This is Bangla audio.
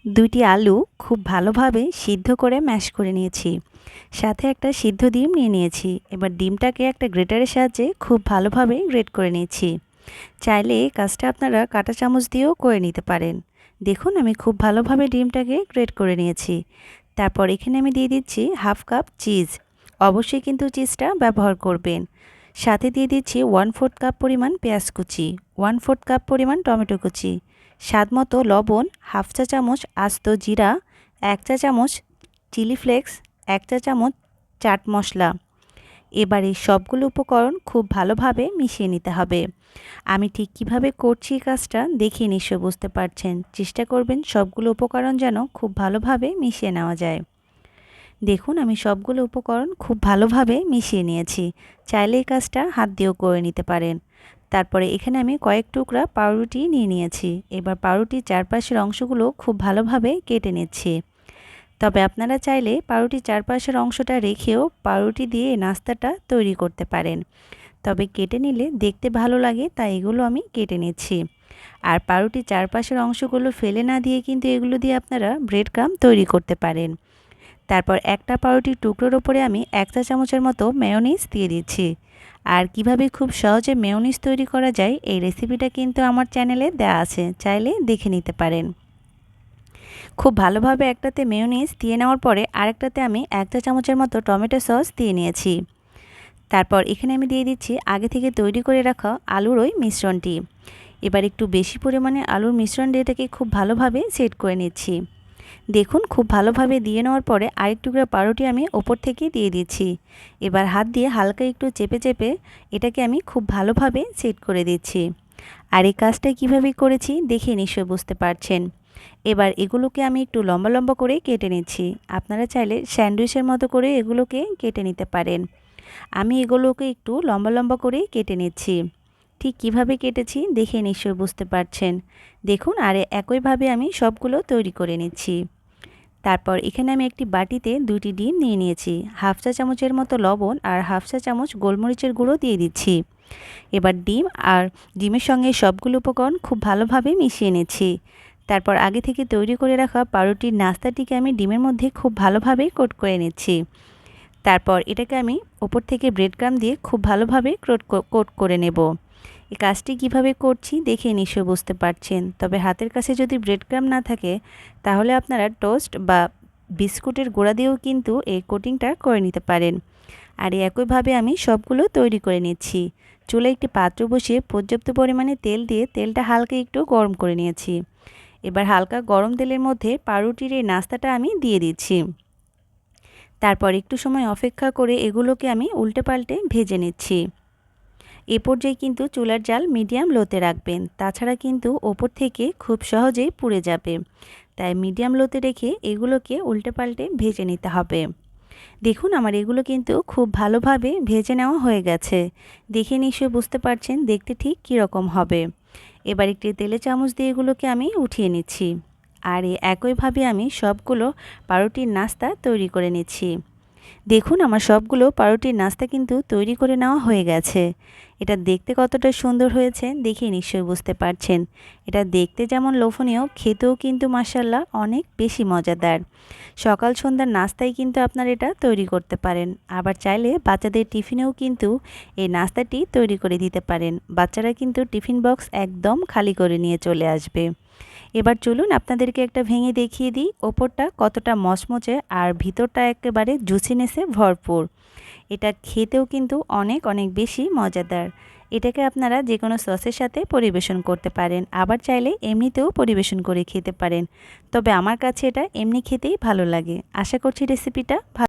2টি আলু খুব ভালোভাবে সিদ্ধ করে ম্যাশ করে নিয়েছি। সাথে একটা সিদ্ধ ডিম নিয়ে নিয়েছি। এবার ডিমটাকে একটা গ্রেটারের সাহায্যে খুব ভালোভাবে গ্রেট করে নিয়েছি। চাইলে এই কাজটা আপনারা কাঁটা চামচ দিয়েও করে নিতে পারেন। দেখুন আমি খুব ভালোভাবে ডিমটাকে গ্রেট করে নিয়েছি। তারপর এখানে আমি দিয়ে দিচ্ছি হাফ কাপ চিজ। অবশ্যই কিন্তু চিজটা ব্যবহার করবেন। সাথে দিয়ে দিচ্ছি 1/4 কাপ পরিমাণ পেঁয়াজ কুচি, 1/4 কাপ পরিমাণ টমেটো কুচি, স্বাদমতো লবণ, হাফ চা চামচ আস্ত জিরা, 1 চা চামচ চিলি ফ্লেক্স, 1 চা চামচ চাট মশলা। এবার এই সবগুলো উপকরণ খুব ভালোভাবে মিশিয়ে নিতে হবে। আমি ঠিক কিভাবে করছি কাজটা দেখে নিশ্চয় বুঝতে পারছেন। চেষ্টা করবেন সবগুলো উপকরণ যেন খুব ভালোভাবে মিশিয়ে নেওয়া যায়। দেখুন আমি সবগুলো উপকরণ খুব ভালোভাবে মিশিয়ে নিয়েছি। চাইলে এই কাজটা হাত দিয়েও করে নিতে পারেন। তারপরে এখানে আমি কয়েক টুকরা পাউরুটি নিয়ে নিয়েছি। এবার পাউরুটির চারপাশের অংশগুলো খুব ভালোভাবে কেটে নিচ্ছি। তবে আপনারা চাইলে পাউরুটির চারপাশের অংশটা রেখেও পাউরুটি দিয়ে নাস্তাটা তৈরি করতে পারেন। তবে কেটে নিলে দেখতে ভালো লাগে, তাই এগুলো আমি কেটে নিচ্ছি। আর পাউরুটির চারপাশের অংশগুলো ফেলে না দিয়ে কিন্তু এগুলো দিয়ে আপনারা ব্রেড ক্রাম্ব তৈরি করতে পারেন। তারপর একটা পাউরুটির টুকরোর ওপরে আমি 1 চা চামচের মতো মেয়োনিজ দিয়ে দিচ্ছি। আর কিভাবে খুব সহজে মেয়োনিজ তৈরি করা যায় এই রেসিপিটা কিন্তু আমার চ্যানেলে দেওয়া আছে, চাইলে দেখে নিতে পারেন। খুব ভালোভাবে একটাতে মেয়োনিজ দিয়ে নেওয়ার পরে আরেকটাতে আমি 1 চা চামচের মতো টমেটো সস দিয়ে নিয়েছি। তারপর এখানে আমি দিয়ে দিচ্ছি আগে থেকে তৈরি করে রাখা আলুর ওই মিশ্রণটি। এবার একটু বেশি পরিমাণে আলুর মিশ্রণ দিয়ে এটাকে খুব ভালোভাবে সেট করে নিচ্ছি। দেখুন খুব ভালোভাবে দিয়ে নেওয়ার পরে আরেক টুকরা পাউরুটি আমি ওপর থেকে দিয়ে দিচ্ছি। এবার হাত দিয়ে হালকা একটু চেপে চেপে এটাকে আমি খুব ভালোভাবে সেট করে দিচ্ছি। আর এই কাজটা কীভাবে করেছি দেখে নিশ্চয়ই বুঝতে পারছেন। এবার এগুলোকে আমি একটু লম্বা লম্বা করে কেটে নিচ্ছি। আপনারা চাইলে স্যান্ডউইচের মতো করে এগুলোকে কেটে নিতে পারেন। আমি এগুলোকে একটু লম্বা লম্বা করে কেটে নিচ্ছি। ঠিক কিভাবে কেটেছি দেখে নিশ্চয়ই বুঝতে পারছেন। দেখুন আর একইভাবে আমি সবগুলো তৈরি করে নিচ্ছি। তারপর এখানে আমি একটি বাটিতে 2টি ডিম নিয়ে নিয়েছি। হাফ চা চামচের মতো লবণ আর হাফ চা চামচ গোলমরিচের গুঁড়ো দিয়ে দিচ্ছি। এবার ডিম আর ডিমের সঙ্গে সবগুলো উপকরণ খুব ভালোভাবে মিশিয়ে নিচ্ছি। তারপর আগে থেকে তৈরি করে রাখা পাউরুটির নাস্তাটিকে আমি ডিমের মধ্যে খুব ভালোভাবে কোট করে নিচ্ছি। তারপর এটাকে আমি ওপর থেকে ব্রেড ক্রাম্ব দিয়ে খুব ভালোভাবে কোট করে নেব। এই কাজটি কিভাবে করছি দেখে নিশ্চয়ই বুঝতে পারছেন। তবে হাতের কাছে যদি ব্রেড ক্রাম্ব না থাকে তাহলে আপনারা টোস্ট বা বিস্কুটের গুঁড়া দিয়েও কিন্তু এই কোটিংটা করে নিতে পারেন। আর একইভাবে আমি সবগুলো তৈরি করে নিচ্ছি। চুলায় একটি পাত্র বসিয়ে পর্যাপ্ত পরিমাণে তেল দিয়ে তেলটা হালকা একটু গরম করে নিয়েছি। এবার হালকা গরম তেলের মধ্যে পাউরুটির এই নাস্তাটা আমি দিয়ে দিচ্ছি। তারপর একটু সময় অপেক্ষা করে এগুলোকে আমি উল্টে পাল্টে ভেজে নিচ্ছি। এ পর্যায়ে কিন্তু চুলার জাল মিডিয়াম লোতে রাখবেন, তাছাড়া কিন্তু ওপর থেকে খুব সহজেই পুড়ে যাবে। তাই মিডিয়াম লোতে রেখে এগুলোকে উল্টে পাল্টে ভেজে নিতে হবে। দেখুন আমার এগুলো কিন্তু খুব ভালোভাবে ভেজে নেওয়া হয়ে গেছে। দেখে নিশ্চয়ই বুঝতে পারছেন দেখতে ঠিক কীরকম হবে। এবার একটি তেলে চামচ দিয়ে এগুলোকে আমি উঠিয়ে নিচ্ছি। আর একইভাবে আমি সবগুলো পাউরুটির নাস্তা তৈরি করে নিচ্ছি। দেখুন আমার সবগুলো পাউরুটির নাস্তা কিন্তু তৈরি করে নেওয়া হয়ে গেছে। এটা দেখতে কতটা সুন্দর হয়েছে দেখে নিশ্চয়ই বুঝতে পারছেন। এটা দেখতে যেমন লোভনীয়, খেতেও কিন্তু মাশাআল্লাহ অনেক বেশি মজাদার। সকাল সন্ধ্যার নাস্তায় কিন্তু আপনারা এটা তৈরি করতে পারেন। আবার চাইলে বাচ্চাদের টিফিনেও কিন্তু এই নাস্তাটি তৈরি করে দিতে পারেন। বাচ্চারা কিন্তু টিফিন বক্স একদম খালি করে নিয়ে চলে আসবে। এবার চলুন আপনাদেরকে একটা ভেঙে দেখিয়ে দিই ওপরটা কতটা মচমচে আর ভিতরটা একেবারে জুসিনেসে ভরপুর। এটা খেতেও কিন্তু অনেক অনেক বেশি মজাদার। এটাকে আপনারা যে কোনো সসের সাথে পরিবেশন করতে পারেন, আবার চাইলে এমনিতেও পরিবেশন করে খেতে পারেন। তবে আমার কাছে এটা এমনি খেতেই ভালো লাগে। আশা করছি রেসিপিটা